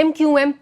MQM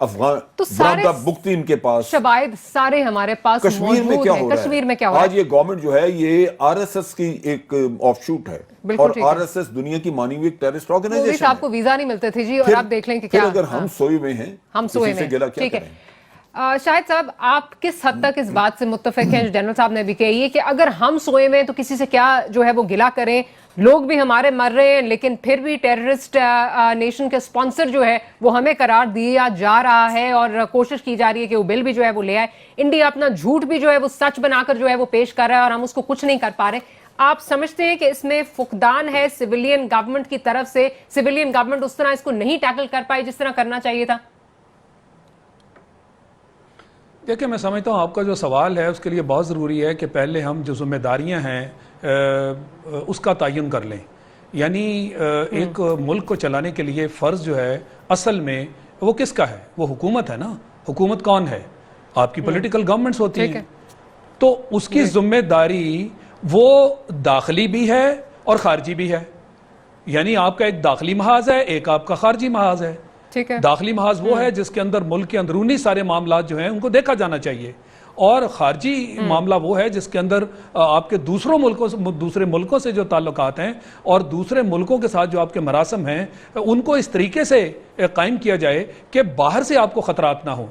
Afghan تو سارے برادہ بکتی ان کے پاس، شواہد سارے ہمارے پاس کشمیر میں موجود کیا ہیں. ہو رہا ہے. کشمیر میں کیا ہو رہا آج یہ گورنمنٹ جو ہے یہ آر ایس ایس کی ایک آف شوٹ ہے، اور آر ایس ایس دنیا کی مانی ہوئی ایک ٹیررسٹ آرگنائزیشن ہے. صاحب کو ویزا نہیں ملتے تھے جی، اور آپ دیکھ لیں کہ پھر کیا اگر ہم سوئے ہوئے ہیں ہم سوئے کسی سے گلا کیا کریں. شاہد صاحب آپ کس حد تک اس بات سے متفق ہیں جو جنرل صاحب نے بھی کہی ہے کہ اگر ہم سوئے ہوئے ہیں تو کسی سے کیا جو ہے وہ گلا کریں، لوگ بھی ہمارے مر رہے ہیں لیکن پھر بھی ٹیررسٹ نیشن کے سپانسر جو ہے وہ ہمیں قرار دیا جا رہا ہے، اور کوشش کی جا رہی ہے کہ وہ بل بھی جو ہے وہ لے آئے. انڈیا اپنا جھوٹ بھی جو ہے وہ سچ بنا کر جو ہے وہ پیش کر رہا ہے اور ہم اس کو کچھ نہیں کر پا رہے. آپ سمجھتے ہیں کہ اس میں فقدان ہے سویلین گورنمنٹ کی طرف سے؟ سویلین گورنمنٹ اس طرح اس کو نہیں ٹیکل کر پائی جس طرح کرنا چاہیے تھا؟ دیکھیں، میں سمجھتا ہوں آپ کا جو سوال ہے اس کے لیے بہت ضروری ہے کہ پہلے ہم جو ذمہ داریاں ہیں اس کا تعین کر لیں. یعنی ایک ملک کو چلانے کے لیے فرض جو ہے اصل میں وہ کس کا ہے؟ وہ حکومت ہے نا. حکومت کون ہے؟ آپ کی پولیٹیکل گورنمنٹس ہوتی ہیں. تو اس کی ذمہ داری وہ داخلی بھی ہے اور خارجی بھی ہے. یعنی آپ کا ایک داخلی محاذ ہے، ایک آپ کا خارجی محاذ ہے. داخلی محاذ وہ ہے جس کے اندر ملک کے اندرونی سارے معاملات جو ہیں ان کو دیکھا جانا چاہیے، اور خارجی معاملہ وہ ہے جس کے اندر آپ کے دوسرے ملکوں سے جو تعلقات ہیں اور دوسرے ملکوں کے ساتھ جو آپ کے مراسم ہیں ان کو اس طریقے سے قائم کیا جائے کہ باہر سے آپ کو خطرات نہ ہوں.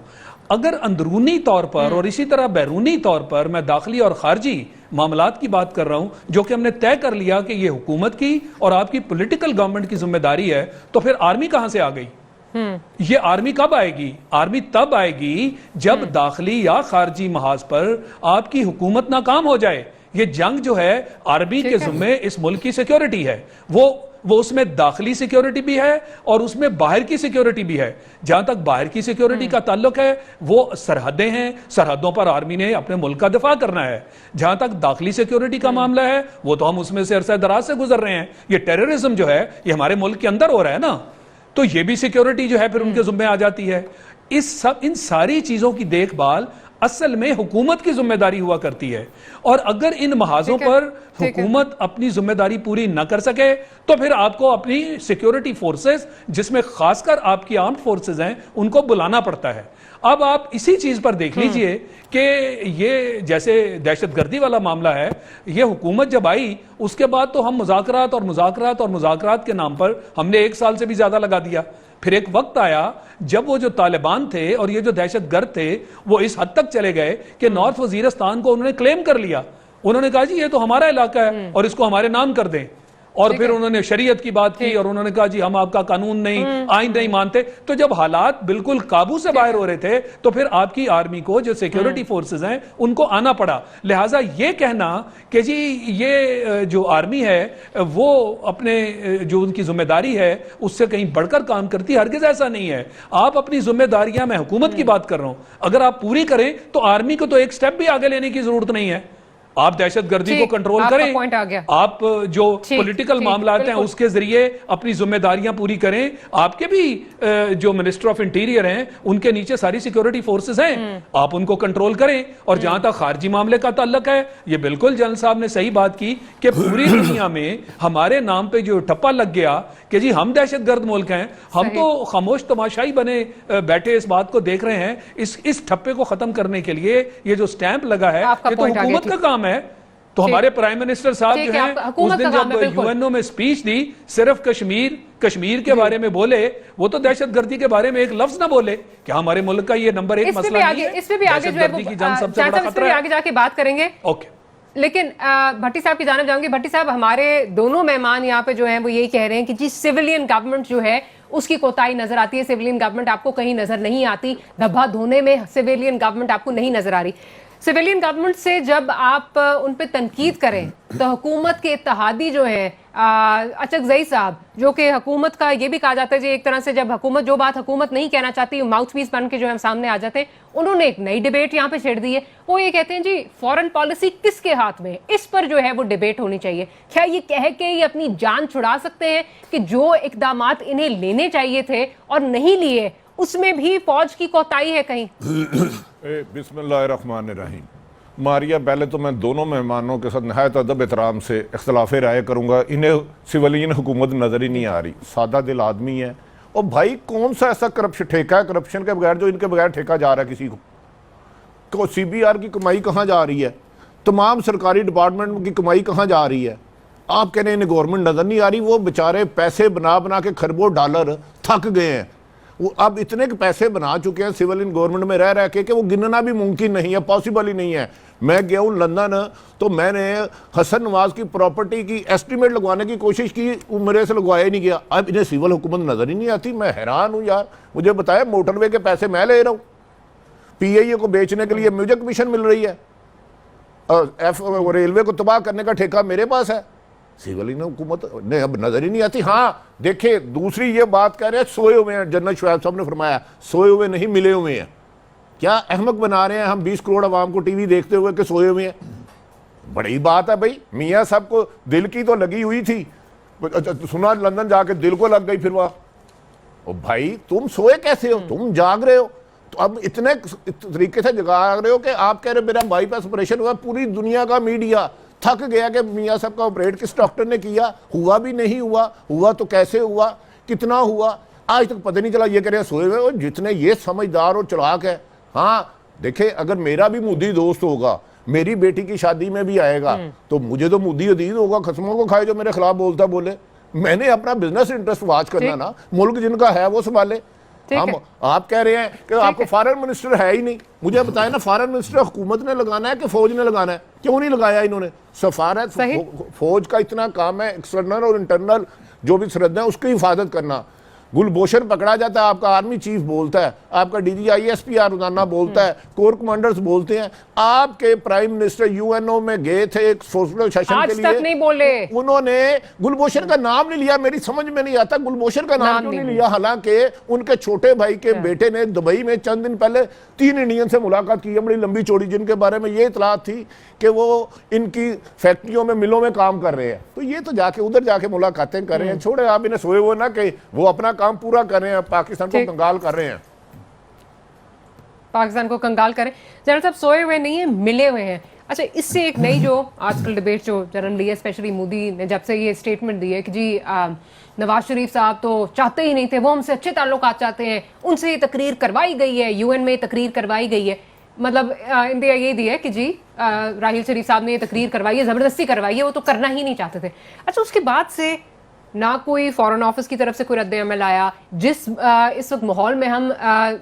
اگر اندرونی طور پر اور اسی طرح بیرونی طور پر میں داخلی اور خارجی معاملات کی بات کر رہا ہوں جو کہ ہم نے طے کر لیا کہ یہ حکومت کی اور آپ کی پولیٹیکل گورنمنٹ کی ذمہ داری ہے، تو پھر آرمی کہاں سے آ گئی؟ یہ آرمی کب آئے گی؟ آرمی تب آئے گی جب داخلی یا خارجی محاذ پر آپ کی حکومت ناکام ہو جائے. یہ جنگ جو ہے آرمی کے ذمہ اس ملک کی سیکیورٹی ہے، وہ اس میں داخلی سیکیورٹی بھی ہے اور اس میں باہر کی سیکیورٹی بھی ہے. جہاں تک باہر کی سیکیورٹی کا تعلق ہے وہ سرحدیں ہیں، سرحدوں پر آرمی نے اپنے ملک کا دفاع کرنا ہے. جہاں تک داخلی سیکیورٹی کا معاملہ ہے وہ تو ہم اس میں سے عرصہ دراز سے گزر رہے ہیں. یہ ٹیررزم جو ہے یہ ہمارے ملک کے اندر ہو رہا ہے نا، تو یہ بھی سیکیورٹی جو ہے پھر ان کے ذمہ آ جاتی ہے. ان ساری چیزوں کی دیکھ بھال اصل میں حکومت کی ذمہ داری ہوا کرتی ہے، اور اگر ان محاذوں پر حکومت اپنی ذمہ داری پوری نہ کر سکے تو پھر آپ کو اپنی سیکیورٹی فورسز، جس میں خاص کر آپ کی آرمڈ فورسز ہیں، ان کو بلانا پڑتا ہے. اب آپ اسی چیز پر دیکھ لیجئے کہ یہ جیسے دہشت گردی والا معاملہ ہے، یہ حکومت جب آئی اس کے بعد تو ہم مذاکرات کے نام پر ہم نے 1 سال سے بھی زیادہ لگا دیا. پھر ایک وقت آیا جب وہ جو طالبان تھے اور یہ جو دہشت گرد تھے وہ اس حد تک چلے گئے کہ نارتھ وزیرستان کو انہوں نے کلیم کر لیا. انہوں نے کہا جی یہ تو ہمارا علاقہ ہے اور اس کو ہمارے نام کر دیں. اور پھر انہوں نے شریعت کی بات کی اور انہوں نے کہا جی ہم آپ کا قانون نہیں، آئین نہیں مانتے. تو جب حالات بالکل قابو سے باہر ہو رہے تھے تو پھر آپ کی آرمی کو جو سیکیورٹی فورسز ہیں ان کو آنا پڑا. لہٰذا یہ کہنا کہ جی یہ جو آرمی ہے وہ اپنے جو ان کی ذمہ داری ہے اس سے کہیں بڑھ کر کام کرتی، ہرگز ایسا نہیں ہے. آپ اپنی ذمہ داریاں، میں حکومت کی بات کر رہا ہوں، اگر آپ پوری کریں تو آرمی کو تو ایک سٹیپ بھی آگے لینے کی ضرورت نہیں ہے. آپ دہشت گردی کو کنٹرول کریں، آپ جو پولیٹیکل معاملات ہیں اس کے ذریعے اپنی ذمہ داریاں پوری کریں. آپ کے بھی جو منسٹر آف انٹیریئر ہیں ان کے نیچے ساری سیکیورٹی فورسز ہیں، آپ ان کو کنٹرول کریں. اور جہاں تک خارجی معاملے کا تعلق ہے، یہ بالکل جنرل صاحب نے صحیح بات کی کہ پوری دنیا میں ہمارے نام پہ جو ٹپا لگ گیا کہ جی ہم دہشت گرد ملک ہیں، ہم تو خاموش تماشائی بنے بیٹھے اس بات کو دیکھ رہے ہیں. اس ٹھپے کو ختم کرنے کے لیے یہ جو سٹیمپ لگا ہے یہ تو حکومت کا کام ہے. تو ہمارے پرائم منسٹر صاحب جو ہیں اس دن جب یو این او میں سپیچ دی صرف کشمیر کے بارے میں بولے، وہ تو دہشت گردی کے بارے میں ایک لفظ نہ بولے. کیا ہمارے ملک کا یہ نمبر 1 مسئلہ نہیں ہے؟ اس پہ بھی آگے جو ہے اس پہ بھی آگے جا کے بات کریں گے. لیکن بھٹی صاحب کی جانب جاؤں گی. بھٹی صاحب، ہمارے دونوں مہمان یہاں پہ جو ہیں وہ یہی کہہ رہے ہیں کہ جی سویلین گورنمنٹ جو ہے اس کی کوتاہی نظر آتی ہے. سویلین گورنمنٹ آپ کو کہیں نظر نہیں آتی، دھبا دھونے میں سویلین گورنمنٹ آپ کو نہیں نظر آ رہی. سویلین گورنمنٹ سے جب آپ ان پہ تنقید کریں تو حکومت کے اتحادی جو ہیں اچکزئی صاحب، جو کہ حکومت کا یہ بھی کہا جاتا ہے جی ایک طرح سے جب حکومت جو بات حکومت نہیں کہنا چاہتی ماؤتھ پیس بن کے جو ہے سامنے آ جاتے ہیں، انہوں نے ایک نئی ڈیبیٹ یہاں پہ چھیڑ دی ہے. وہ یہ کہتے ہیں جی فورن پالیسی کس کے ہاتھ میں ہے، اس پر جو ہے وہ ڈیبیٹ ہونی چاہیے. کیا یہ کہہ کے یہ اپنی جان چھڑا سکتے ہیں کہ جو اقدامات انہیں لینے چاہیے تھے اور نہیں لیے اس میں بھی فوج کی کوتاہی ہے کہیں؟ بسم اللہ الرحمن الرحیم. ماریا، پہلے تو میں دونوں مہمانوں کے ساتھ نہایت ادب احترام سے اختلاف رائے کروں گا. انہیں سویلین حکومت نظر ہی نہیں آ رہی. سادہ دل آدمی ہے اور بھائی کون سا ایسا کرپشن ٹھیکہ ہے کرپشن کے بغیر جو ان کے بغیر ٹھیکہ جا رہا ہے کسی کو سی بی آر کی کمائی کہاں جا رہی ہے, تمام سرکاری ڈپارٹمنٹ کی کمائی کہاں جا رہی ہے. آپ کہہ رہے ہیں گورنمنٹ نظر نہیں آ رہی, وہ بیچارے پیسے بنا بنا کے کھربوں ڈالر تھک گئے ہیں. وہ اب اتنے پیسے بنا چکے ہیں سول ان گورنمنٹ میں رہ کے کہ وہ گننا بھی ممکن نہیں ہے, پاسبل ہی نہیں ہے. میں گیا ہوں لندن تو میں نے حسن نواز کی پراپرٹی کی ایسٹیمیٹ لگوانے کی کوشش کی, میرے سے لگوایا ہی نہیں گیا. اب انہیں سول حکومت نظر ہی نہیں آتی. میں حیران ہوں یار, مجھے بتایا موٹر وے کے پیسے میں لے رہا ہوں, پی اے کو بیچنے کے لیے مجھے کمیشن مل رہی ہے, ریلوے کو تباہ کرنے کا ٹھیکہ میرے پاس ہے. سول حکومت نے اب نظر ہی نہیں آتی. ہاں دیکھیں دوسری یہ بات کہہ رہے ہیں سوئے ہوئے ہیں, جنرل شعیب صاحب نے فرمایا سوئے ہوئے نہیں ملے ہوئے ہیں. کیا احمق بنا رہے ہیں ہم 20 کروڑ عوام کو ٹی وی دیکھتے ہوئے کہ سوئے ہوئے ہیں؟ بڑی بات ہے بھائی. میاں صاحب کو دل کی تو لگی ہوئی تھی, سنا لندن جا کے دل کو لگ گئی پھر وہاں. او بھائی تم سوئے کیسے ہو, تم جاگ رہے ہو. تو اب اتنے طریقے سے جاگ رہے ہو کہ آپ کہہ رہے میرا بائی پاس آپریشن ہوا, پوری دنیا کا میڈیا تھک گیا کہ میاں صاحب کا آپریٹ کس ڈاکٹر نے کیا, ہوا بھی نہیں ہوا, ہوا تو کیسے ہوا, کتنا ہوا, آج تک پتہ نہیں چلا. یہ کہہ رہے ہیں سوئے ہوئے. اور جتنے یہ سمجھدار اور چلاک ہے, ہاں دیکھیں اگر میرا بھی مودی دوست ہوگا, میری بیٹی کی شادی میں بھی آئے گا تو مجھے تو مودی عزیز ہوگا, قسموں کو کھائے جو میرے خلاف بولتا بولے. میں نے اپنا بزنس انٹرسٹ واچ کرنا نا, ملک جن کا ہے وہ سنبھالے. ہم آپ کہہ رہے ہیں کہ آپ کو فارن منسٹر ہے ہی نہیں, مجھے بتائیں نا فارن منسٹر حکومت نے لگانا ہے کہ فوج نے لگانا ہے؟ کیوں نہیں لگایا انہوں نے؟ سفارت فوج کا اتنا کام ہے ایکسٹرنل اور انٹرنل جو بھی سرحدیں اس کی حفاظت کرنا. گلبھوشن پکڑا جاتا ہے, آپ کا آرمی چیف بولتا ہے, آپ کا D G I S P R روزانہ بولتا ہے, کور کمانڈرز بولتے ہیں. آپ کے prime minister U N O میں گئے تھے ایک سوشل سیشن کے لیے, آج تک نہیں بولے, انہوں نے گلبھوشن کا نام نہیں لیا. میری سمجھ میں نہیں آتا گلبھوشن کا نام کیوں نہیں لیا, حالانکہ ان کے چھوٹے بھائی کے بیٹے نے دبئی میں چند دن پہلے 3 انڈین سے ملاقات کی ہے, بڑی لمبی چوڑی, جن کے بارے میں یہ اطلاعات تھی کہ وہ ان کی فیکٹریوں میں ملوں میں کام کر رہے ہیں. تو یہ تو جا کے ادھر جا کے ملاقاتیں کر رہے ہیں. چھوڑے آپ انہیں سوئے ہوئے نہ کہ وہ اپنا کام پورا کر رہے ہیں, پاکستان کو کنگال کر رہے ہیں, پاکستان کو کنگال کریں. جنرل صاحب سوئے ہوئے نہیں ہیں, ملے ہوئے ہیں. اچھا اس سے ایک نئی جو آج کل ڈیبیٹ جو جنرل لی ہے, اسپیشلی مودی نے جب سے یہ اسٹیٹمنٹ دی ہے کہ جی نواز شریف صاحب تو چاہتے ہی نہیں تھے, وہ ہم سے اچھے تعلقات چاہتے ہیں, ان سے یہ تقریر کروائی گئی ہے, یو این میں تقریر کروائی گئی ہے. مطلب انڈیا یہ دی ہے کہ جی راہیل شریف صاحب نے یہ تقریر کروائی ہے, زبردستی کروائی ہے, وہ تو کرنا ہی نہیں چاہتے تھے. اچھا اس کے بعد سے نہ کوئی فارن آفس کی طرف سے کوئی رد عمل آیا. جس اس وقت ماحول میں ہم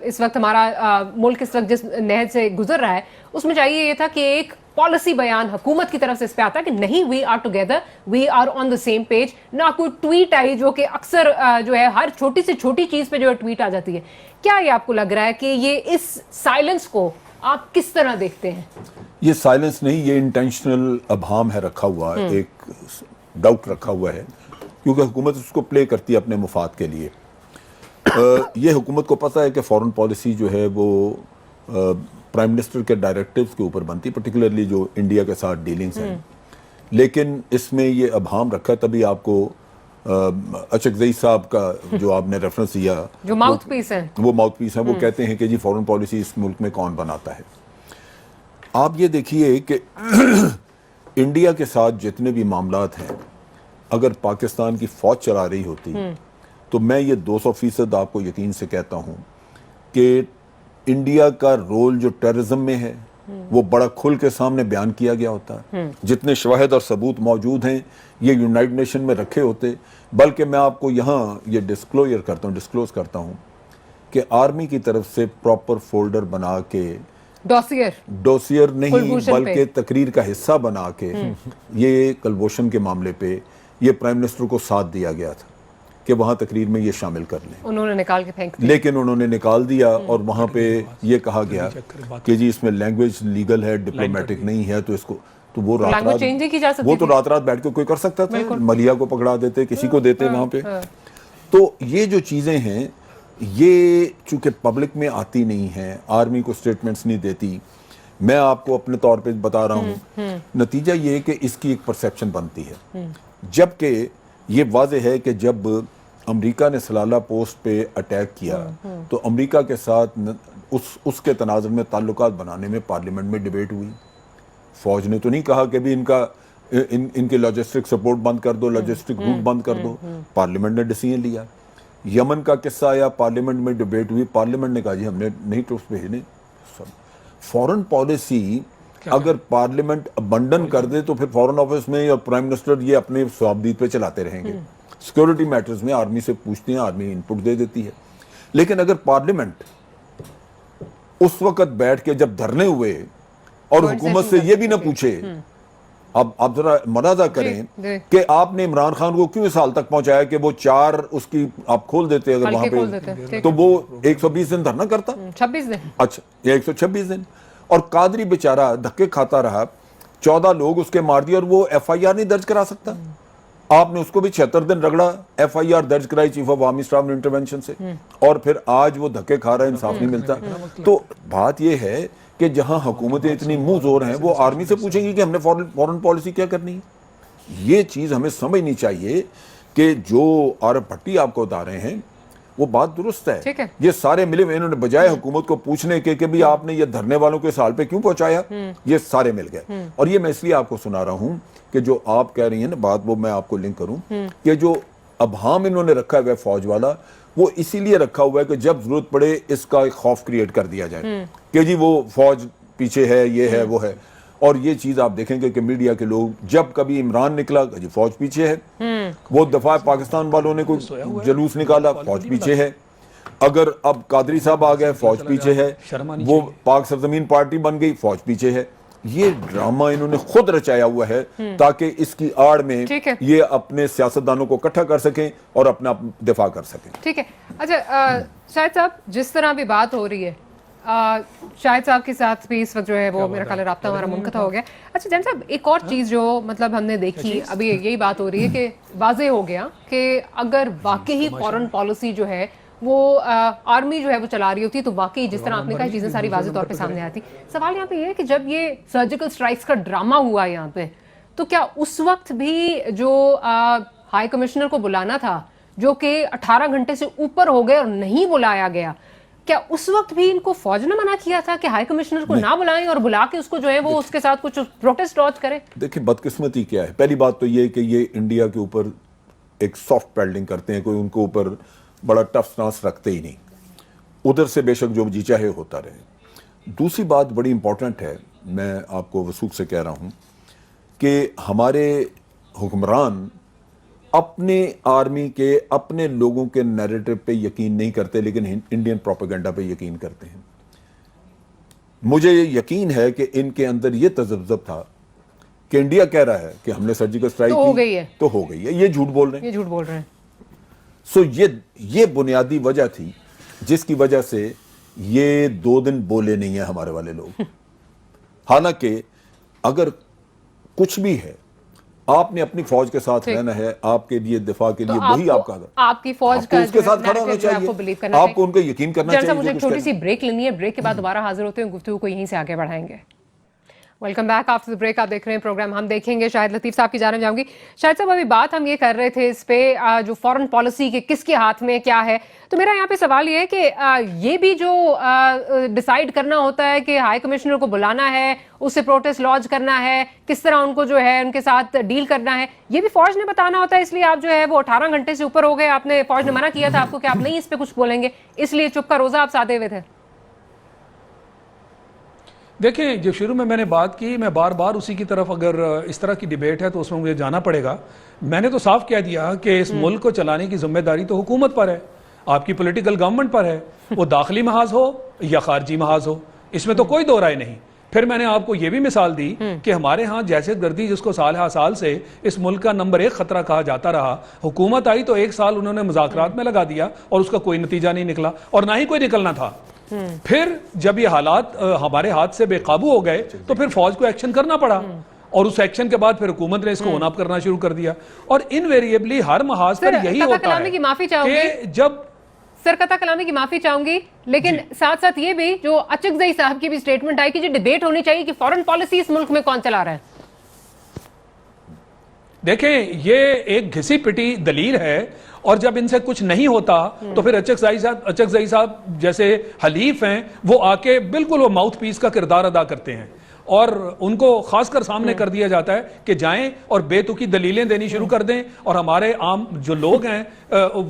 اس وقت ہمارا ملک اس وقت جس نہج سے گزر رہا ہے, اس میں چاہیے یہ تھا کہ ایک پالیسی بیان حکومت کی طرف سے اس پہ آتا ہے کہ نہیں we are together, we are on the same page. نہ کوئی ٹویٹ آئی جو کہ اکثر جو ہے ہر چھوٹی سے چھوٹی چیز پہ جو ہے ٹویٹ آ جاتی ہے. کیا یہ آپ کو لگ رہا ہے کہ یہ اس سائلنس کو آپ کس طرح دیکھتے ہیں؟ یہ سائلنس نہیں, یہ انٹینشنل ابہام ہے رکھا ہوا, ایک ڈاؤٹ رکھا ہوا ہے, کیونکہ حکومت اس کو پلے کرتی ہے اپنے مفاد کے لیے. یہ حکومت کو پتہ ہے کہ فورن پالیسی جو ہے وہ پرائم منسٹر کے ڈائریکٹیوز کے اوپر بنتی, پرٹیکولرلی جو انڈیا کے ساتھ ڈیلنگز ہیں, لیکن اس میں یہ ابہام رکھا ہے. تبھی آپ کو اچکزئی صاحب کا جو آپ نے ریفرنس دیا, جو ماؤتھ پیس ہیں, وہ ماؤتھ پیس ہیں, وہ کہتے ہیں کہ جی فورن پالیسی اس ملک میں کون بناتا ہے. آپ یہ دیکھیے کہ انڈیا کے ساتھ جتنے بھی معاملات ہیں, اگر پاکستان کی فوج چلا رہی ہوتی تو میں یہ 200% آپ کو یقین سے کہتا ہوں کہ انڈیا کا رول جو ٹیررزم میں ہے وہ بڑا کھل کے سامنے بیان کیا گیا ہوتا ہے. جتنے شواہد اور ثبوت موجود ہیں یہ یونائٹڈ نیشن میں رکھے ہوتے. بلکہ میں آپ کو یہاں یہ ڈسکلوز کرتا ہوں کہ آرمی کی طرف سے پراپر فولڈر بنا کے, ڈوسیئر نہیں بلکہ تقریر کا حصہ بنا کے, یہ کلبھوشن کے معاملے پہ یہ پرائم منسٹر کو ساتھ دیا گیا تھا کہ وہاں تقریر میں یہ شامل کر لیں. انہوں نے نکال کے پھینک دیا, لیکن انہوں نے نکال دیا, اور وہاں پہ یہ کہا گیا کہ جی اس میں لینگویج لیگل ہے, ڈپلومیٹک نہیں ہے, تو اس کو تو وہ رات رات بیٹھ کے کوئی کر سکتا تھا, ملیا کو پکڑا دیتے, کسی کو دیتے وہاں پہ. تو یہ جو چیزیں ہیں یہ چونکہ پبلک میں آتی نہیں ہیں, آرمی کو سٹیٹمنٹس نہیں دیتی. میں آپ کو اپنے طور پہ بتا رہا ہوں, نتیجہ یہ کہ اس کی ایک پرسیپشن بنتی ہے, جبکہ یہ واضح ہے کہ جب امریکہ نے سلالہ پوسٹ پہ اٹیک کیا تو امریکہ کے ساتھ اس کے تناظر میں تعلقات بنانے میں پارلیمنٹ میں ڈیبیٹ ہوئی. فوج نے تو نہیں کہا کہ بھی ان کے لاجسٹک سپورٹ بند کر دو, لاجسٹک روٹ بند کر دو. پارلیمنٹ نے ڈیسیژن لیا. یمن کا قصہ آیا, پارلیمنٹ میں ڈیبیٹ ہوئی, پارلیمنٹ نے کہا جی ہم نے نہیں ٹروپس بھیجنے. فورن پالیسی اگر پارلیمنٹ ابنڈن کر دے تو پھر فورن آفس میں اور پرائم منسٹر یہ اپنے صوابدید پہ چلاتے رہیں گے. سیکورٹی میٹرز میں آرمی سے پوچھتے ہیں, آرمی انپٹ دے دیتی ہے. لیکن اگر پارلیمنٹ اس وقت بیٹھ کے جب دھرنے ہوئے اور حکومت سے یہ بھی نہ پوچھے, اب آپ ذرا ملاحظہ کریں کہ آپ نے عمران خان کو کیوں اس حال تک پہنچایا کہ وہ 4 اس کی آپ کھول دیتے اگر وہاں پہ, تو وہ 120 دن دھرنا کرتا, 26 دن, اچھا یہ 126 دن. اور قادری بیچارہ دھکے کھاتا رہا, 14 لوگ اس کے مار دیے اور وہ ایف آئی آر نہیں درج کرا سکتا. آپ نے اس کو بھی 76 دن رگڑا, ایف آئی آر درج کرائی chief of army staff intervention سے, اور پھر آج وہ دھکے کھا رہا ہے, انصاف نہیں ملتا. تو بات یہ ہے کہ جہاں حکومتیں اتنی منہ زور ہیں وہ آرمی سے پوچھیں گی کہ ہم نے فورن پالیسی کیا کرنی ہے. یہ چیز ہمیں سمجھنی چاہیے کہ جو عارف بھٹی آپ کو بتا رہے ہیں وہ بات درست ہے. یہ سارے ملے ہوئے, انہوں نے بجائے حکومت کو پوچھنے کے کہ بھی آپ نے یہ دھرنے والوں کے سال پہ کیوں پہنچایا, یہ سارے مل گئے. اور یہ میں اس لیے آپ کو سنا رہا ہوں کہ جو آپ کہہ رہی ہیں نا بات, وہ میں آپ کو لنک کروں کہ جو ابہام انہوں نے رکھا ہوا ہے فوج والا, وہ اسی لیے رکھا ہوا ہے کہ جب ضرورت پڑے اس کا ایک خوف کریٹ کر دیا جائے کہ جی وہ فوج پیچھے ہے, یہ ہے, وہ ہے. اور یہ چیز آپ دیکھیں گے کہ میڈیا کے لوگ جب کبھی عمران نکلا جی فوج پیچھے ہے, وہ دفاع پاکستان والوں نے کوئی جلوس نکالا فوج پیچھے ہے, اگر اب قادری صاحب آ گئے فوج پیچھے ہے, وہ پاک سرزمین پارٹی بن گئی فوج پیچھے ہے. یہ ڈرامہ انہوں نے خود رچایا ہوا ہے تاکہ اس کی آڑ میں یہ اپنے سیاستدانوں کو اکٹھا کر سکیں اور اپنا دفاع کر سکیں. ٹھیک ہے. اچھا شاہد صاحب, جس طرح بھی بات ہو رہی ہے, شاہد صاحب کے ساتھ بھی اس وقت جو ہے وہ میرا خیال رابطہ ہمارا منقطع ہو گیا. اچھا جان صاحب, ایک اور چیز جو مطلب ہم نے دیکھی, ابھی یہی بات ہو رہی ہے کہ واضح ہو گیا کہ اگر واقعی فورن پالیسی جو ہے وہ آرمی جو ہے وہ چلا رہی ہوتی ہے تو واقعی جس طرح آپ نے کہا چیزیں ساری واضح طور پہ سامنے آتی. سوال یہاں پہ یہ ہے کہ جب یہ سرجیکل سٹرائکس کا ڈرامہ ہوا یہاں پہ, تو کیا اس وقت بھی جو ہائی کمشنر کو بلانا تھا, جو کہ 18 گھنٹے سے اوپر ہو گئے اور نہیں بلایا گیا, کیا اس وقت بھی ان کو فوج نے منع کیا تھا کہ ہائی کمشنر کو نہ بلائیں اور بلا کے اس کو جو ہے وہ اس کے ساتھ کچھ پروٹیسٹ لانچ کریں؟ دیکھیں بدقسمتی کیا ہے. پہلی بات تو یہ کہ یہ انڈیا کے اوپر ایک سافٹ پیڈلنگ کرتے ہیں, کوئی ان کو اوپر بڑا ٹف سٹانس رکھتے ہی نہیں, ادھر سے بے شک جو جی چاہے ہوتا رہے. دوسری بات بڑی امپورٹنٹ ہے, میں آپ کو وثوق سے کہہ رہا ہوں کہ ہمارے حکمران اپنے آرمی کے اپنے لوگوں کے نیریٹو پہ یقین نہیں کرتے, لیکن انڈین پروپیگنڈا پہ یقین کرتے ہیں. مجھے یہ یقین ہے کہ ان کے اندر یہ تذبذب تھا کہ انڈیا کہہ رہا ہے کہ ہم نے سرجیکل اسٹرائک کی تو ہو گئی ہے, یہ جھوٹ بول رہے ہیں. سو یہ بنیادی وجہ تھی جس کی وجہ سے یہ 2 دن بولے نہیں ہیں ہمارے والے لوگ. حالانکہ اگر کچھ بھی ہے, آپ نے اپنی فوج کے ساتھ رہنا ہے, آپ کے لیے دفاع کے لیے وہی آپ کا, آپ کی فوج کا اس کے ساتھ کھڑا ہونا چاہیے, آپ کو ان کو یقین کرنا چاہیے. مجھے ایک چھوٹی سی بریک لینی ہے, بریک کے بعد دوبارہ حاضر ہوتے ہیں, گفتگو کو یہیں سے آگے بڑھائیں گے. Welcome back after the break. آپ دیکھ رہے ہیں پروگرام ہم دیکھیں گے. شاہد لطیف صاحب کی جانب جاؤں گی. شاہد صاحب ابھی بات ہم یہ کر رہے تھے اس پہ جو فورن پالیسی کے کس کے ہاتھ میں کیا ہے, تو میرا یہاں پہ سوال یہ ہے کہ یہ بھی جو ڈیسائیڈ کرنا ہوتا ہے کہ ہائی کمشنر کو بلانا ہے, اس سے پروٹیسٹ لانچ کرنا ہے, کس طرح ان کو جو ہے ان کے ساتھ ڈیل کرنا ہے, یہ بھی فوج نے بتانا ہوتا ہے. اس لیے آپ جو ہے وہ 18 گھنٹے سے اوپر ہو گئے, آپ نے فوج نے منع کیا تھا آپ کو کہ آپ نہیں اس پہ کچھ بولیں گے, اس لیے چپ کا روزہ آپ سادے ہوئے تھے. دیکھیں, جو شروع میں نے بات کی, میں بار بار اسی کی طرف, اگر اس طرح کی ڈیبیٹ ہے تو اس میں مجھے جانا پڑے گا. میں نے تو صاف کہہ دیا کہ اس ملک کو چلانے کی ذمہ داری تو حکومت پر ہے, آپ کی پولیٹیکل گورنمنٹ پر ہے, وہ داخلی محاذ ہو یا خارجی محاذ ہو, اس میں تو کوئی دو رائے نہیں. پھر میں نے آپ کو یہ بھی مثال دی کہ ہمارے ہاں دہشت گردی جس کو سال ہا سال سے اس ملک کا نمبر 1 خطرہ کہا جاتا رہا, حکومت آئی تو 1 سال انہوں نے مذاکرات میں لگا دیا اور اس کا کوئی نتیجہ نہیں نکلا اور نہ ہی کوئی نکلنا تھا. پھر جب یہ حالات ہمارے ہاتھ سے بے قابو ہو گئے تو پھر فوج کو ایکشن کرنا پڑا, اور اس ایکشن کے بعد پھر حکومت نے اس کو اون اپ کرنا شروع کر دیا. اور انویریبلی ہر محاذ پر یہی ہوتا ہے کہ جب قطع کلامی کی معافی چاہوں گی, لیکن ساتھ ساتھ یہ بھی جو اچکزئی صاحب کی بھی سٹیٹمنٹ آئی کہ جو ڈیبیٹ ہونی چاہیے کہ فورن پالیسی اس ملک میں کون چلا رہا ہے. دیکھیں, یہ ایک گھسی پٹی دلیل ہے, اور جب ان سے کچھ نہیں ہوتا تو پھر اچکزئی صاحب جیسے حلیف ہیں وہ آ کے بالکل وہ ماؤتھ پیس کا کردار ادا کرتے ہیں. اور ان کو خاص کر سامنے کر دیا جاتا ہے کہ جائیں اور بے تکی دلیلیں دینی شروع کر دیں اور ہمارے عام جو لوگ ہیں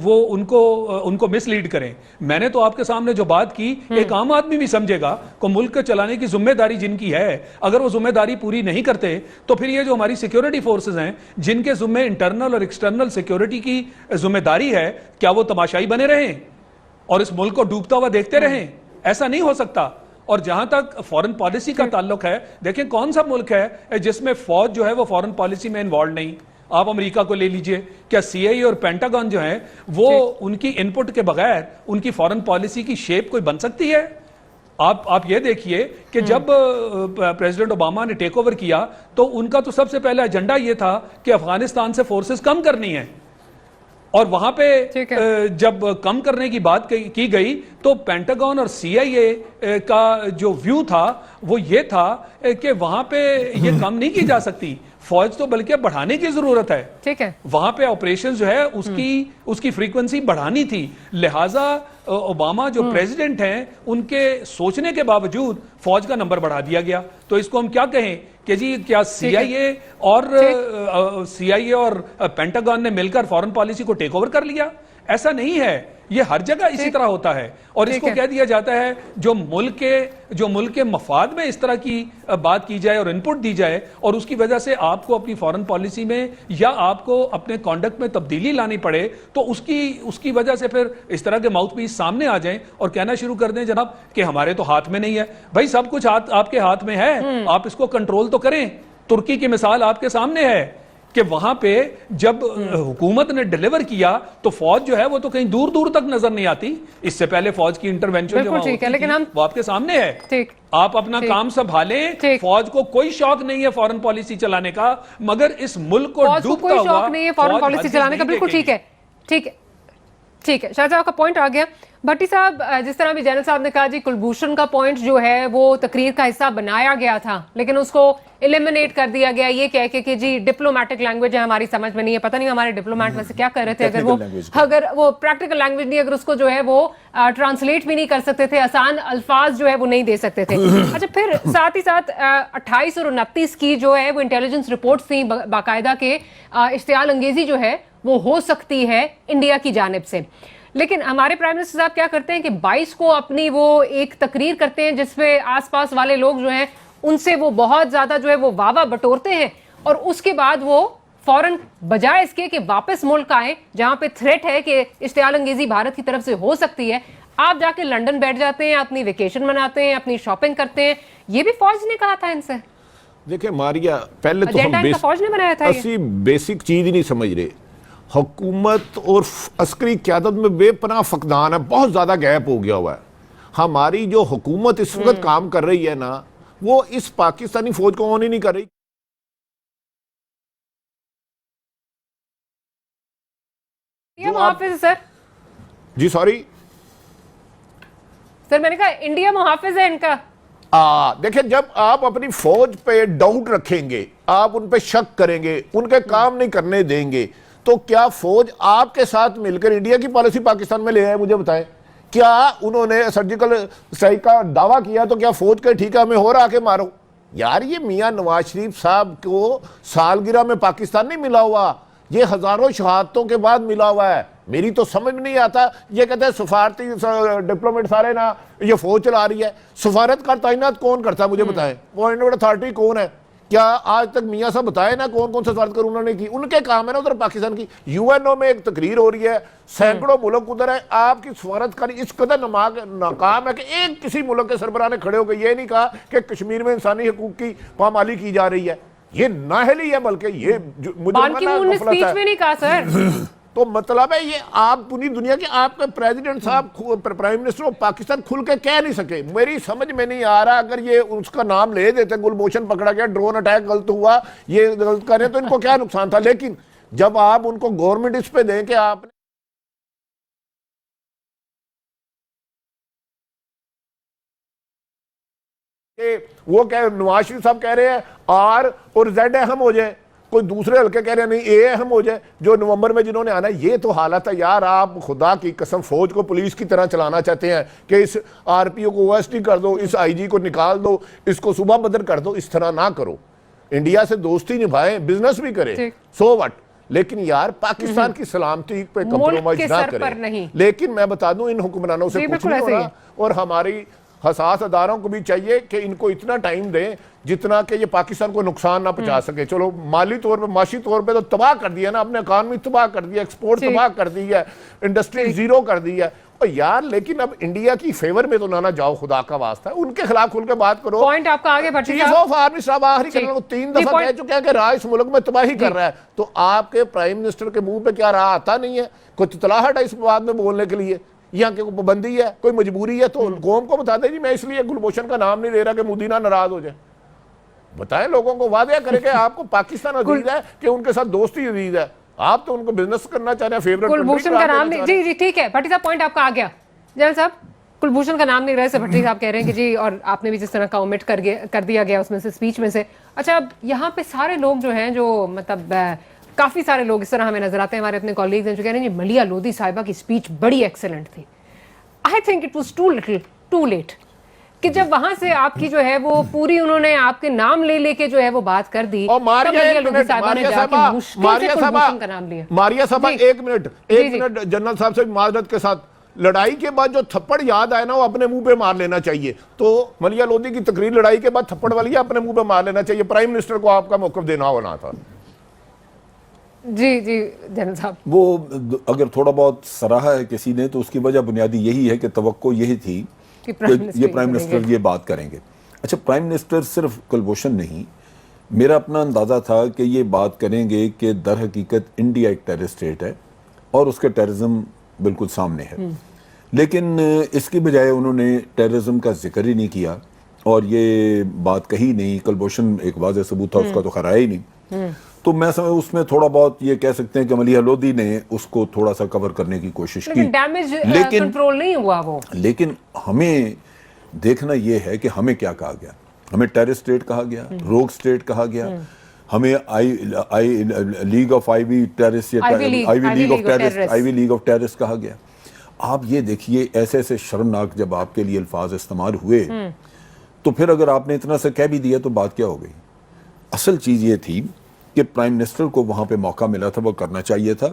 وہ ان کو مس لیڈ کریں. میں نے تو آپ کے سامنے جو بات کی ایک عام آدمی بھی سمجھے گا کہ ملک کو چلانے کی ذمہ داری جن کی ہے اگر وہ ذمہ داری پوری نہیں کرتے تو پھر یہ جو ہماری سیکیورٹی فورسز ہیں جن کے ذمہ انٹرنل اور ایکسٹرنل سیکیورٹی کی ذمہ داری ہے, کیا وہ تماشائی بنے رہیں اور اس ملک کو ڈوبتا ہوا دیکھتے رہیں؟ ایسا نہیں ہو سکتا. اور جہاں تک فورن پالیسی کا تعلق ہے, دیکھیں کون سا ملک ہے جس میں فوج جو ہے وہ فورن پالیسی میں انوالو نہیں. آپ امریکہ کو لے لیجئے, کیا سی آئی اے اور پینٹاگون جو ہیں وہ ان کی انپٹ کے بغیر ان کی فورن پالیسی کی شیپ کوئی بن سکتی ہے؟ آپ یہ دیکھیے کہ جب پریزیڈنٹ اوباما نے ٹیک اوور کیا تو ان کا تو سب سے پہلا ایجنڈا یہ تھا کہ افغانستان سے فورسز کم کرنی ہیں, اور وہاں پہ جب کم کرنے کی بات کی گئی تو پینٹاگون اور سی آئی اے کا جو ویو تھا وہ یہ تھا کہ وہاں پہ یہ کم نہیں کی جا سکتی, فوج تو بلکہ بڑھانے کی ضرورت ہے. ٹھیک ہے, وہاں پہ آپریشن جو ہے اس کی فریکوینسی بڑھانی تھی. لہٰذا اوباما جو پریزیڈنٹ ہیں ان کے سوچنے کے باوجود فوج کا نمبر بڑھا دیا گیا. تو اس کو ہم کیا کہیں کہ جی کیا سی آئی اے اور پینٹاگون نے مل کر فورن پالیسی کو ٹیک اوور کر لیا؟ ایسا نہیں ہے, یہ ہر جگہ اسی طرح ہوتا ہے. اور اس کو کہہ دیا جاتا ہے جو ملک کے مفاد میں اس طرح کی بات کی جائے اور انپٹ دی جائے اور اس کی وجہ سے آپ کو اپنی فورن پالیسی میں یا آپ کو اپنے کانڈکٹ میں تبدیلی لانی پڑے تو اس کی وجہ سے پھر اس طرح کے ماؤتھ پیس سامنے آ جائیں اور کہنا شروع کر دیں جناب کہ ہمارے تو ہاتھ میں نہیں ہے. بھائی سب کچھ آپ کے ہاتھ میں ہے, آپ اس کو کنٹرول تو کریں. ترکی کی مثال آپ کے سامنے ہے کہ وہاں پہ جب حکومت نے ڈیلیور کیا تو فوج جو ہے وہ تو کہیں دور دور تک نظر نہیں آتی. اس سے پہلے فوج کی انٹرونشن جو ہوتی تھی وہ آپ کے سامنے ہے. آپ اپنا کام سنبھالیں, فوج کو کوئی شوق نہیں ہے فورن پالیسی چلانے کا, مگر اس ملک کو ڈوبتا ہوا شوق نہیں ہے فورن پالیسی چلانے کا. بالکل ٹھیک ہے, ٹھیک ہے, ٹھیک ہے. شاہ صاحب کا پوائنٹ آ گیا. بھٹی صاحب, جس طرح بھی جنرل صاحب نے کہا جی کلبھوشن کا پوائنٹ جو ہے وہ تقریر کا حصہ بنایا گیا تھا لیکن اس کو ایلیمنیٹ کر دیا گیا یہ کہہ کے کہ جی ڈپلومیٹک لینگویج ہے ہماری سمجھ میں نہیں ہے. پتہ نہیں ہمارے ڈپلومیٹ میں سے کیا کر رہے تھے, اگر وہ پریکٹیکل لینگویج نہیں, اگر اس کو جو ہے وہ ٹرانسلیٹ بھی نہیں کر سکتے تھے, آسان الفاظ جو ہے وہ نہیں دے سکتے تھے. اچھا, پھر ساتھ ہی ساتھ 28 اور 29 کی جو ہے وہ انٹیلیجنس رپورٹس تھیں باقاعدہ کے اشتعال انگیزی جو ہے وہ ہو سکتی ہے انڈیا کی جانب سے. لیکن ہمارے پرائم منسٹر صاحب کیا کرتے ہیں کہ 22 کو اپنی وہ ایک تقریر کرتے ہیں جس میں آس پاس والے لوگ جو ہیں ان سے وہ بہت زیادہ جو ہے وہ واہ واہ بٹورتے ہیں اور اس کے بعد وہ فوراً بجائے اس کے کہ واپس ملک آئیں جہاں پہ تھریٹ ہے کہ اشتعال انگیزی بھارت کی طرف سے ہو سکتی ہے, آپ جا کے لنڈن بیٹھ جاتے ہیں, اپنی ویکیشن مناتے ہیں, اپنی شاپنگ کرتے ہیں. یہ بھی فوج نے کہا تھا ان سے. دیکھیں ماریا, پہلے تو ہم فوج نے بنایا تھا, اسی بیسک چیز ہی نہیں سمجھ رہے. حکومت اور عسکری قیادت میں بے پناہ فقدان ہے, بہت زیادہ گیپ ہو گیا ہوا ہے. ہماری جو حکومت اس وقت کام کر رہی ہے نا وہ اس پاکستانی فوج کو آن ہی نہیں کر رہی. محافظ ہے سر. جی سوری سر, میں نے کہا انڈیا محافظ ہے ان کا. دیکھیں, جب آپ اپنی فوج پہ ڈاؤٹ رکھیں گے, آپ ان پہ شک کریں گے, ان کے کام نہیں کرنے دیں گے, تو کیا فوج آپ کے ساتھ مل کر انڈیا کی پالیسی پاکستان میں لے آئے؟ مجھے بتائیں. کیا انہوں نے سرجیکل اسٹرائیک کا دعویٰ کیا تو کیا فوج کے ٹھیک ہے ہمیں ہو رہا آ کے مارو؟ یار یہ میاں نواز شریف صاحب کو سالگرہ میں پاکستان نہیں ملا ہوا, یہ ہزاروں شہادتوں کے بعد ملا ہوا ہے. میری تو سمجھ میں نہیں آتا, یہ کہتے ہیں سفارتی ڈپلومیٹ سارے نا یہ فوج چلا رہی ہے. سفارت کا تعینات کون کرتا ہے مجھے بتائیں؟ پوائنٹ اتھارٹی کون ہے؟ کیا آج تک میاں صاحب بتائے نا کون کون سے سفارت کر انہوں نے کی؟ ان کے کام ہے نا ادھر پاکستان کی. یو این او میں ایک تقریر ہو رہی ہے, سینکڑوں ملک ادھر ہے, آپ کی سفارت کاری اس قدر ناکام ہے کہ ایک کسی ملک کے سربراہ نے کھڑے ہو کے یہ نہیں کہا کہ کشمیر میں انسانی حقوق کی پامالی کی جا رہی ہے. یہ نااہلی ہے, بلکہ یہ بان کی مون نے سپیچ میں نہیں کہا سر. تو مطلب ہے یہ آپ پوری دنیا کے آپ کے پریزیڈنٹ صاحب پرائم منسٹر آف پاکستان کھل کے کہہ نہیں سکے. میری سمجھ میں نہیں آ رہا, اگر یہ اس کا نام لے دیتے, گلبھوشن پکڑا گیا, ڈرون اٹیک غلط ہوا, یہ غلط کریں تو ان کو کیا نقصان تھا. لیکن جب آپ ان کو گورنمنٹ اس پہ دیں کہ آپ نے وہ نواز شریف صاحب کہہ رہے ہیں آر اور زیڈ اہم ہو جائے, کوئی دوسرے حلقے کہہ رہے ہیں نہیں اے اہم ہو جائے جو نومبر میں جنہوں نے آنا ہے. یہ تو حالت ہے یار. آپ خدا کی قسم فوج کو پولیس کی طرح چلانا چاہتے ہیں کہ اس آر پی او کو OSD کر دو, اس آئی جی کو نکال دو, اس کو صوبہ بدر کر دو. اس طرح نہ کرو. انڈیا سے دوستی نبھائیں, بزنس بھی کریں, سو وٹ, لیکن یار پاکستان کی سلامتی پہ کمپرومائز نہ کریں. لیکن میں بتا دوں ان حکمرانوں سے کچھ نہیں ہو رہا, اور ہماری حساس اداروں کو بھی چاہیے کہ ان کو اتنا ٹائم دیں جتنا کہ یہ پاکستان کو نقصان نہ پہنچا سکے. چلو مالی طور پہ معاشی طور پہ تو تباہ کر دیا نا, اپنے اکانومی تباہ کر دیا, ایکسپورٹ تباہ کر دی ہے, انڈسٹری زیرو کر دی ہے. اور یار لیکن اب انڈیا کی فیور میں تو نہ جاؤ, خدا کا واسطہ ہے. ان کے خلاف کھل کے بات کرو. پوائنٹ آپ کا آگے بھٹی چیف آف آرمی صاحب آخری کرنے کو 3 دفعہ کہہ چکے ہیں کہ راج اس ملک میں تباہی کر رہا ہے. تو آپ کے پرائم منسٹر کے منہ پہ کیا راہ آتا نہیں ہے؟ کوئی اطلاعات ہے اس بات میں بولنے کے لیے؟ یہاں کی کوئی پابندی ہے, کوئی مجبوری ہے؟ تو قوم کو بتا دیں جی میں اس لیے گلبھوشن کا نام نہیں لے رہا کہ مودی نہ ناراض ہو جائے. بتائیں لوگوں کو, واضح کرے کہ آپ کو پاکستان عزیز ہے کہ ان کے ساتھ دوستی عزیز ہے. آپ تو ان کو بزنس کرنا چاہ رہے ہیں, فیورٹ کلبھوشن کا نام نہیں. جی جی ٹھیک ہے بھٹی صاحب, پوائنٹ آپ کا آ گیا. جنرل صاحب کلبھوشن کا نام نہیں رہے سے بھٹی صاحب کہہ رہے ہیں کہ جی, اور آپ نے بھی جس طرح کا اومٹ کر دیا گیا اس میں سے اسپیچ میں سے. اچھا اب یہاں پہ سارے لوگ جو ہیں, جو مطلب کافی سارے لوگ اس طرح ہمیں نظر آتے ہیں, ہمارے اپنے کالیگز ہیں جو کہہ رہے ہیں جی ملیہ لودھی صاحبہ کی اسپیچ بڑی ایکسلنٹ تھی. I think it was too late کہ جب وہاں سے آپ کی جو ہے وہ پوری انہوں نے آپ کے نام لے کے جو ہے وہ بات کر دی, اور ماریہ صاحبہ ایک منٹ جنرل صاحب سے معذرت کے ساتھ, لڑائی کے بعد جو تھپڑ یاد آئے نا وہ اپنے منہ پہ مار لینا چاہیے. تو ملیہ لودھی کی تقریر لڑائی کے بعد تھپڑ والی اپنے منہ پہ مار لینا چاہیے. پرائم منسٹر کو آپ کا موقف دینا ہونا تھا. جی جی جنرل صاحب, وہ اگر تھوڑا بہت سراہا ہے کسی نے تو اس کی وجہ بنیادی یہی ہے کہ توقع یہی تھی کہ یہ پرائم منسٹر یہ بات کریں گے. اچھا پرائم منسٹر صرف کلبھوشن نہیں, میرا اپنا اندازہ تھا کہ یہ بات کریں گے کہ در حقیقت انڈیا ایک ٹیرر اسٹیٹ ہے اور اس کے ٹیررزم بالکل سامنے ہے. لیکن اس کی بجائے انہوں نے ٹیررزم کا ذکر ہی نہیں کیا اور یہ بات کہی نہیں. کلبھوشن ایک واضح ثبوت تھا, اس کا تو خیر آیا ہی نہیں. تو میں سمجھ اس میں تھوڑا بہت یہ کہہ سکتے ہیں کہ ملیہ لودھی نے اس کو تھوڑا سا کور کرنے کی کوشش کی, لیکن کنٹرول نہیں ہوا وہ. لیکن ہمیں دیکھنا یہ ہے کہ ہمیں کیا کہا گیا. ہمیں ٹیرر اسٹیٹ کہا گیا, روگ اسٹیٹ کہا گیا, ہمیں league of I V league of terrorist کہا گیا. آپ یہ دیکھیے ایسے ایسے شرمناک جب آپ کے لیے الفاظ استعمال ہوئے تو پھر اگر آپ نے اتنا سے کہہ بھی دیا تو بات کیا ہو گئی. اصل چیز یہ تھی کہ پرائم منسٹر کو وہاں پہ موقع ملا تھا, وہ کرنا چاہیے تھا.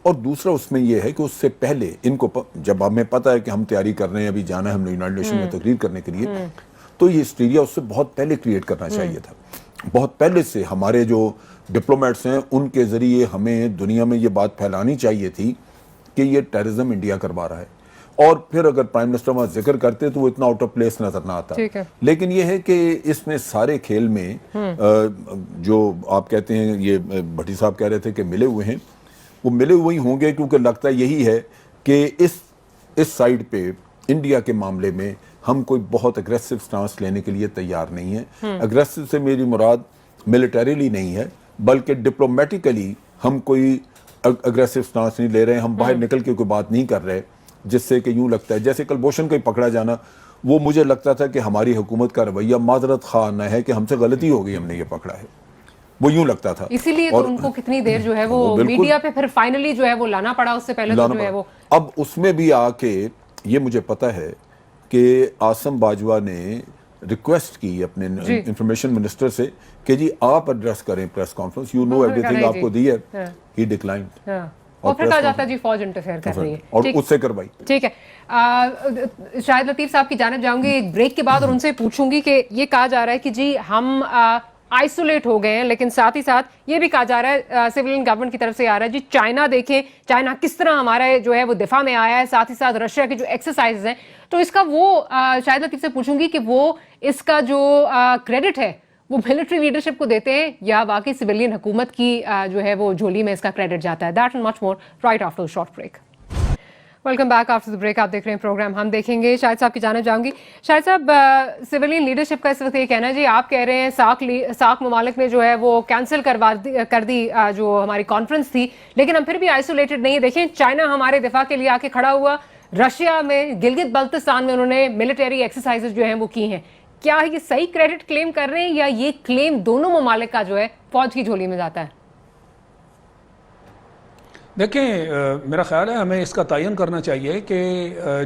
اور دوسرا اس میں یہ ہے کہ اس سے پہلے ان کو جب ہمیں پتا ہے کہ ہم تیاری کر رہے ہیں, ابھی جانا ہے ہم نے یونائٹڈ نیشن میں تقریر کرنے کے لیے, تو یہ ہسٹیریا اس سے بہت پہلے کریٹ کرنا چاہیے تھا. بہت پہلے سے ہمارے جو ڈپلومیٹس ہیں ان کے ذریعے ہمیں دنیا میں یہ بات پھیلانی چاہیے تھی کہ یہ ٹیررزم انڈیا کروا رہا ہے. اور پھر اگر پرائم منسٹر وہاں ذکر کرتے تو وہ اتنا آؤٹ آف پلیس نظر نہ آتا. لیکن یہ ہے کہ اس میں سارے کھیل میں جو آپ کہتے ہیں, یہ بھٹی صاحب کہہ رہے تھے کہ ملے ہوئے ہیں, وہ ملے ہوئے ہی ہوں گے کیونکہ لگتا یہی ہے کہ اس سائیڈ پہ انڈیا کے معاملے میں ہم کوئی بہت اگریسو سٹانس لینے کے لیے تیار نہیں ہیں. اگریسو سے میری مراد ملٹریلی نہیں ہے بلکہ ڈپلومیٹیکلی ہم کوئی اگریسو سٹانس نہیں لے رہے ہیں. ہم باہر نکل کے کوئی بات نہیں کر رہے جس سے کہ یوں لگتا ہے جیسے کلبھوشن کو پکڑا جانا, وہ مجھے لگتا تھا کہ ہماری حکومت کا رویہ معذرت خواہ نہ ہے کہ ہم سے غلطی ہو گئی, ہم نے یہ پکڑا ہے, وہ یوں لگتا تھا. اسی لیے تو ان کو کتنی دیر جو ہے وہ میڈیا پہ پھر فائنلی جو ہے وہ لانا پڑا, اس سے پہلے تو جو ہے وہ اب اس میں بھی آ کے یہ مجھے پتا ہے کہ عاصم باجوہ نے ریکویسٹ کی اپنے انفارمیشن منسٹر سے کہ جی آپ ایڈریس کریں پریس کانفرنس, یو نو ایوری تھنگ, آپ کو دی ہے, ہی ڈکلائنڈ. اور پھر کہا جاتا ہے جی فوج انٹرفیئر کر رہی ہے اور اس سے کروائی. ٹھیک ہے, شاہد لطیف صاحب کی جانب جاؤں گی ایک بریک کے بعد اور ان سے پوچھوں گی کہ یہ کہا جا رہا ہے کہ جی ہم آئسولیٹ ہو گئے ہیں, لیکن ساتھ ہی ساتھ یہ بھی کہا جا رہا ہے سویلین گورنمنٹ کی طرف سے آ رہا ہے جی چائنا دیکھیں, چائنا کس طرح ہمارا جو ہے وہ دفاع میں آیا ہے, ساتھ ہی ساتھ رشیا کے جو ایکسرسائز ہیں, تو اس کا وہ شاہد لطیف سے پوچھوں گی کہ وہ اس کا جو کریڈٹ ہے وہ ملٹری لیڈرشپ کو دیتے ہیں یا واقعی سویلین حکومت کی جو ہے وہ جھولی میں اس کا کریڈٹ جاتا ہے. That and much more right after short break. Welcome back after break. آپ دیکھ رہے ہیں پروگرام ہم دیکھیں گے. شاہد صاحب کی جانب جاؤں گی. شاہد صاحب سویلین لیڈرشپ کا اس وقت یہ کہنا ہے جی, آپ کہہ رہے ہیں ساک ممالک نے جو ہے وہ کینسل کر دی جو ہماری کانفرنس تھی, لیکن ہم پھر بھی آئسولیٹڈ نہیں. دیکھیں چائنا ہمارے دفاع کے لیے آ کے کھڑا ہوا, رشیا میں گلگت بلتستان میں انہوں نے ملٹری ایکسرسائز جو ہیں وہ کی ہیں. کیا یہ صحیح کریڈٹ کلیم کر رہے ہیں یا یہ کلیم دونوں ممالک کا جو ہے فوج کی جھولی میں جاتا ہے؟ دیکھیں میرا خیال ہے ہمیں اس کا تعین کرنا چاہیے کہ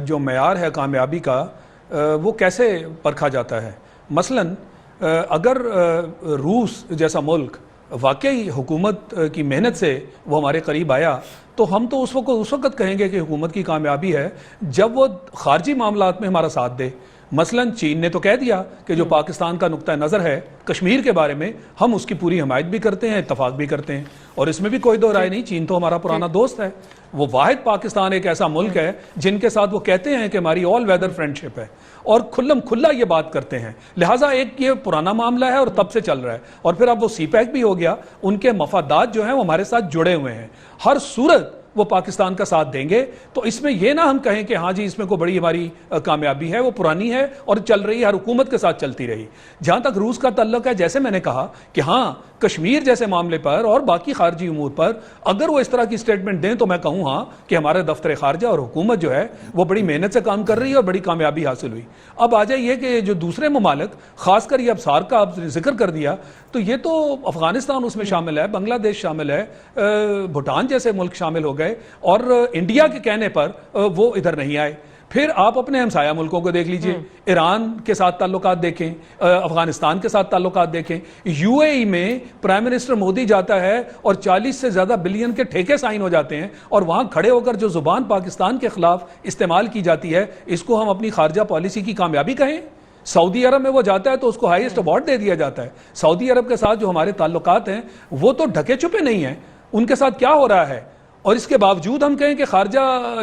جو معیار ہے کامیابی کا وہ کیسے پرکھا جاتا ہے. مثلاً اگر روس جیسا ملک واقعی حکومت کی محنت سے وہ ہمارے قریب آیا تو ہم تو اس وقت کہیں گے کہ حکومت کی کامیابی ہے جب وہ خارجی معاملات میں ہمارا ساتھ دے. مثلاً چین نے تو کہہ دیا کہ جو پاکستان کا نقطہ نظر ہے کشمیر کے بارے میں ہم اس کی پوری حمایت بھی کرتے ہیں, اتفاق بھی کرتے ہیں, اور اس میں بھی کوئی دو رائے نہیں. چین تو ہمارا پرانا دوست ہے. وہ واحد پاکستان ایک ایسا ملک ہے جن کے ساتھ وہ کہتے ہیں کہ ہماری آل ویدر فرینڈشپ ہے اور کھلم کھلا یہ بات کرتے ہیں. لہٰذا ایک یہ پرانا معاملہ ہے اور تب سے چل رہا ہے, اور پھر اب وہ سی پیک بھی ہو گیا. ان کے مفادات جو ہیں وہ ہمارے ساتھ جڑے ہوئے ہیں. ہر صورت وہ پاکستان کا ساتھ دیں گے. تو اس میں یہ نہ ہم کہیں کہ ہاں جی اس میں کوئی بڑی ہماری کامیابی ہے, وہ پرانی ہے اور چل رہی ہے, ہر حکومت کے ساتھ چلتی رہی. جہاں تک روس کا تعلق ہے, جیسے میں نے کہا کہ ہاں کشمیر جیسے معاملے پر اور باقی خارجی امور پر اگر وہ اس طرح کی سٹیٹمنٹ دیں تو میں کہوں ہاں کہ ہمارے دفتر خارجہ اور حکومت جو ہے وہ بڑی محنت سے کام کر رہی ہے اور بڑی کامیابی حاصل ہوئی. اب آ جائیے کہ جو دوسرے ممالک, خاص کر یہ اب سارک کا آپ نے ذکر کر دیا, تو یہ تو افغانستان اس میں شامل ہے, بنگلہ دیش شامل ہے, بھوٹان جیسے ملک شامل ہو گئے, اور انڈیا کے کہنے پر وہ ادھر نہیں آئے. پھر آپ اپنے ہمسایہ ملکوں کو دیکھ لیجئے, ایران کے ساتھ تعلقات دیکھیں, افغانستان کے ساتھ تعلقات دیکھیں. یو اے ای میں پرائم منسٹر مودی جاتا ہے اور 40 سے زیادہ بلین کے ٹھیکے سائن ہو جاتے ہیں, اور وہاں کھڑے ہو کر جو زبان پاکستان کے خلاف استعمال کی جاتی ہے اس کو ہم اپنی خارجہ پالیسی کی کامیابی کہیں. سعودی عرب میں وہ جاتا ہے تو اس کو ہائیسٹ ایوارڈ دے دیا جاتا ہے. سعودی عرب کے ساتھ جو ہمارے تعلقات ہیں وہ تو ڈھکے چھپے نہیں ہیں, ان کے ساتھ کیا ہو رہا ہے, اور اس کے باوجود ہم کہیں کہ خارجہ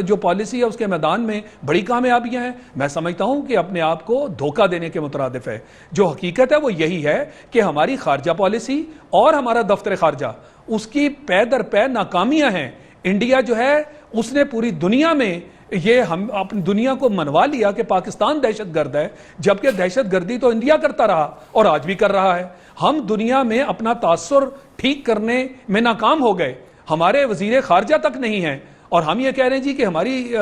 جو پالیسی ہے اس کے میدان میں بڑی کامیابیاں ہیں. میں سمجھتا ہوں کہ اپنے آپ کو دھوکہ دینے کے مترادف ہے. جو حقیقت ہے وہ یہی ہے کہ ہماری خارجہ پالیسی اور ہمارا دفتر خارجہ اس کی پے در پے ناکامیاں ہیں. انڈیا جو ہے اس نے پوری دنیا میں یہ ہم اپنی دنیا کو منوا لیا کہ پاکستان دہشت گرد ہے, جبکہ دہشت گردی تو انڈیا کرتا رہا اور آج بھی کر رہا ہے. ہم دنیا میں اپنا تاثر ٹھیک کرنے میں ناکام ہو گئے. ہمارے وزیر خارجہ تک نہیں ہیں, اور ہم یہ کہہ رہے ہیں جی کہ ہماری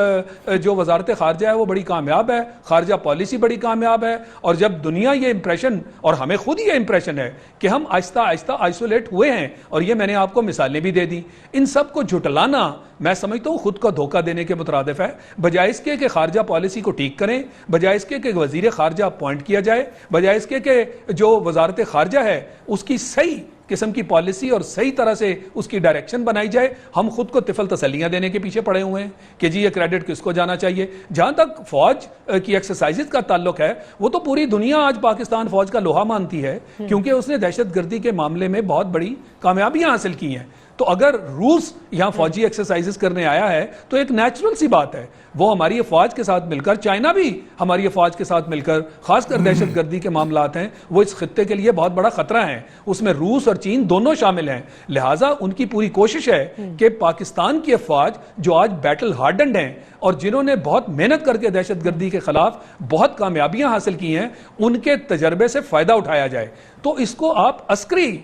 جو وزارت خارجہ ہے وہ بڑی کامیاب ہے, خارجہ پالیسی بڑی کامیاب ہے. اور جب دنیا یہ امپریشن, اور ہمیں خود یہ امپریشن ہے کہ ہم آہستہ آہستہ آئسولیٹ ہوئے ہیں, اور یہ میں نے آپ کو مثالیں بھی دے دی, ان سب کو جھٹلانا میں سمجھتا ہوں خود کو دھوکہ دینے کے مترادف ہے. بجائے اس کے کہ خارجہ پالیسی کو ٹھیک کریں, بجائے اس کے کہ وزیر خارجہ اپوائنٹ کیا جائے, بجائے اس کے کہ جو وزارت خارجہ ہے اس کی صحیح قسم کی پالیسی اور صحیح طرح سے اس کی ڈائریکشن بنائی جائے, ہم خود کو طفل تسلیاں دینے کے پیچھے پڑے ہوئے ہیں کہ جی یہ کریڈٹ کس کو جانا چاہیے. جہاں تک فوج کی ایکسرسائزز کا تعلق ہے وہ تو پوری دنیا آج پاکستان فوج کا لوہا مانتی ہے, کیونکہ اس نے دہشت گردی کے معاملے میں بہت بڑی کامیابیاں حاصل کی ہیں. تو اگر روس یہاں فوجی ایکسرسائزز کرنے آیا ہے تو ایک نیچرل سی بات ہے, وہ ہماری افواج کے ساتھ مل کر, چائنا بھی ہماری افواج کے ساتھ مل کر, خاص کر دہشت گردی کے معاملات ہیں وہ اس خطے کے لیے بہت بڑا خطرہ ہیں, اس میں روس اور چین دونوں شامل ہیں. لہٰذا ان کی پوری کوشش ہے کہ پاکستان کی افواج جو آج بیٹل ہارڈنڈ ہیں اور جنہوں نے بہت محنت کر کے دہشت گردی کے خلاف بہت کامیابیاں حاصل کی ہیں, ان کے تجربے سے فائدہ اٹھایا جائے. تو اس کو آپ عسکری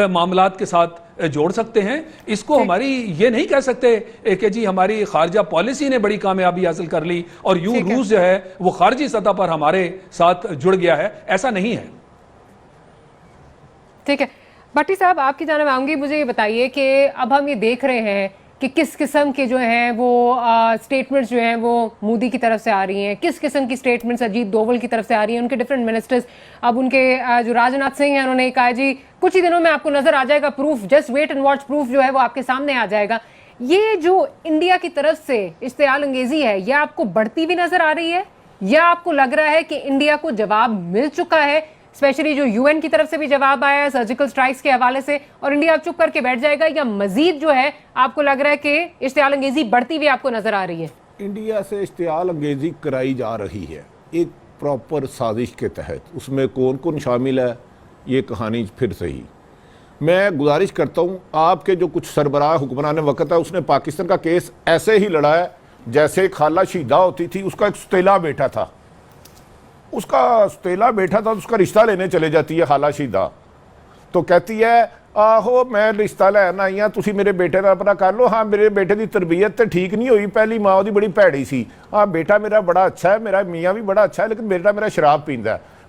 معاملات کے ساتھ جوڑ سکتے ہیں. اس کو ہماری یہ نہیں کہہ سکتے کہ جی ہماری خارجہ پالیسی نے بڑی کامیابی حاصل کر لی اور یوں روس جو ہے وہ خارجی سطح پر ہمارے ساتھ جڑ گیا ہے, ایسا نہیں ہے. ٹھیک ہے بھٹی صاحب, آپ کی جانب آؤں گی. مجھے یہ بتائیے کہ اب ہم یہ دیکھ رہے ہیں کہ کس قسم کے جو ہیں وہ سٹیٹمنٹس جو ہیں وہ مودی کی طرف سے آ رہی ہیں, کس قسم کی سٹیٹمنٹس اجیت دوول کی طرف سے آ رہی ہیں, ان کے ڈفرینٹ منسٹرز. اب ان کے جو راجناتھ سنگھ ہیں انہوں نے کہا جی کچھ ہی دنوں میں آپ کو نظر آ جائے گا proof, just wait and watch, proof جو ہے وہ آپ کے سامنے آ جائے گا. یہ جو انڈیا کی طرف سے اشتعال انگیزی ہے یہ آپ کو بڑھتی ہوئی نظر آ رہی ہے, یا آپ کو لگ رہا ہے کہ انڈیا کو جواب مل چکا ہے, اسپیشلی جو یو این کی طرف سے بھی جواب آیا ہے سرجیکل سٹرائکس کے حوالے سے, اور انڈیا اب چپ کر کے بیٹھ جائے گا, یا مزید جو ہے آپ کو لگ رہا ہے کہ اشتعال انگیزی بڑھتی ہوئی آپ کو نظر آ رہی ہے؟ انڈیا سے اشتعال انگیزی کرائی جا رہی ہے ایک پراپر سازش کے تحت. اس میں کون کون شامل ہے یہ کہانی پھر صحیح. میں گزارش کرتا ہوں, آپ کے جو کچھ سربراہ حکمران وقت ہے اس نے پاکستان کا کیس ایسے ہی لڑا ہے جیسے خالہ شیدہ ہوتی تھی, اس کا ایک ستیلا بیٹا تھا, اس کا رشتہ لینے چلے جاتی ہے خالہ شیدہ, تو کہتی ہے آہو میں رشتہ لینا آئی ہاں, تسی میرے بیٹے کا اپنا کر لو. ہاں میرے بیٹے دی تربیت تے ٹھیک نہیں ہوئی, پہلی ماں دی بڑی پیڑی سی, ہاں بیٹا میرا بڑا اچھا ہے, میرا میاں بھی بڑا اچھا ہے, لیکن بیٹا میرا شراب پیندا ہے.